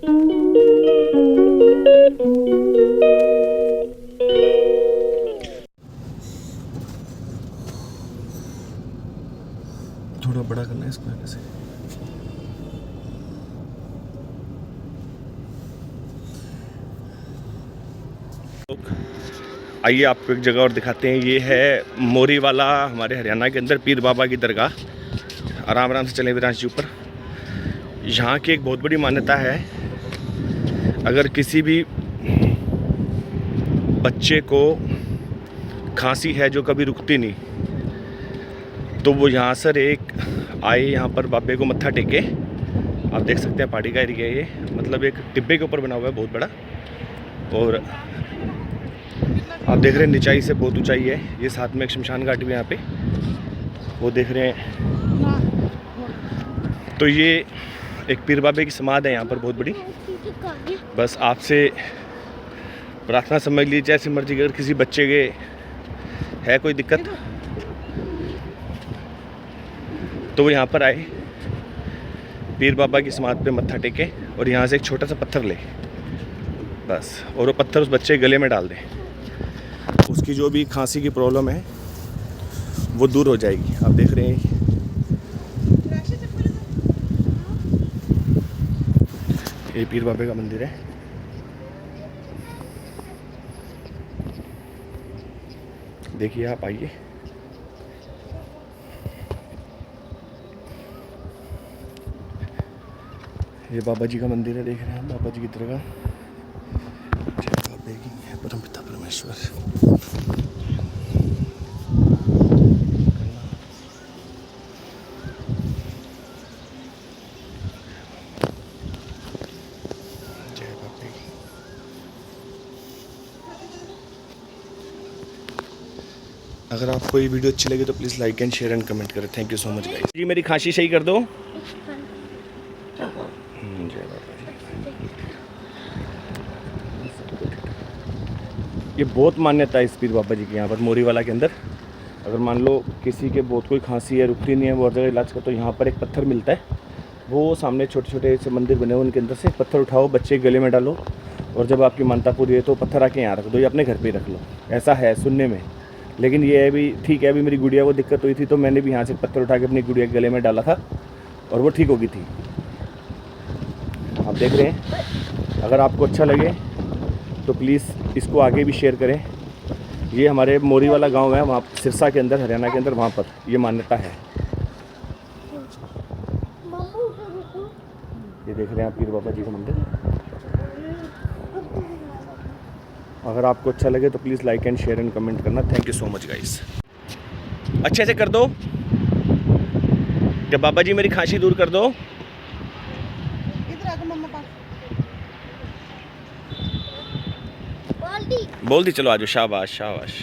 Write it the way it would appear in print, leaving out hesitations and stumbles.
थोड़ा बड़ा करना है इसको ऐसे। आइए आपको एक जगह और दिखाते हैं। ये है मोरी वाला, हमारे हरियाणा के अंदर पीर बाबा की दरगाह। आराम आराम से चले विराज जी ऊपर। यहाँ की एक बहुत बड़ी मान्यता है, अगर किसी भी बच्चे को खांसी है जो कभी रुकती नहीं, तो वो यहाँ सर एक आए, यहाँ पर बाबे को मत्था टेके। आप देख सकते हैं पहाड़ी का एरिया है ये, मतलब एक टिब्बे के ऊपर बना हुआ है बहुत बड़ा। और आप देख रहे हैं ऊंचाई से बहुत ऊंचाई है ये। साथ में एक शमशान घाट भी यहाँ पे वो देख रहे हैं। तो ये एक पीर बाबे की समाधि है यहाँ पर बहुत बड़ी। बस आपसे प्रार्थना समझ लीजिए, जैसी मर्जी। अगर किसी बच्चे के है कोई दिक्कत तो वो यहाँ पर आए, पीर बाबा की समाधि पे मत्था टेके और यहाँ से एक छोटा सा पत्थर ले बस, और वो पत्थर उस बच्चे के गले में डाल दें। उसकी जो भी खांसी की प्रॉब्लम है वो दूर हो जाएगी। आप देख रहे हैं ये पीर बाबे का मंदिर है। देखिए आप आइए। ये बाबा जी का मंदिर है, देख रहे हैं बाबा जी की दरगाह। जय बाबे की, परमपिता परमेश्वर। जय बाबे की। अगर आपको ये वीडियो अच्छी लगी तो please like and share and comment करें। Thank you so much guys. जी मेरी खांसी सही कर दो। जय बाबा जी। ये बहुत मान्यता है इस पीर बाबा जी के यहाँ पर मोरी वाला के अंदर। अगर मान लो किसी के बहुत कोई खांसी है, रुकती नहीं है, वो हर जगह इलाज का, तो यहाँ पर एक पत्थर मिलता है। वो सामने छोटे छोटे से मंदिर बने हुए, उनके अंदर से पत्थर उठाओ, बच्चे के गले में डालो, और जब आपकी मानता पूरी है तो पत्थर आके यहाँ रख दो या अपने घर पे रख लो। ऐसा है सुनने में। लेकिन ये अभी ठीक है, अभी मेरी गुड़िया को दिक्कत हुई थी तो मैंने भी यहाँ से पत्थर उठा के अपनी गुड़िया के गले में डाला था और वो ठीक हो गई थी। आप देख रहे हैं। अगर आपको अच्छा लगे तो प्लीज़ इसको आगे भी शेयर करें। ये हमारे मोरी वाला गांव है, वहाँ सिरसा के अंदर, हरियाणा के अंदर, वहाँ पर ये मान्यता है। ये देख रहे हैं आप पीर बाबा जी का मंदिर। अगर आपको अच्छा लगे तो please like and share and comment करना। Thank you so much guys. अच्छे से कर दो कि बाबा जी मेरी खांसी दूर कर दो। बोल दी चलो, आज शाबाश शाबाश।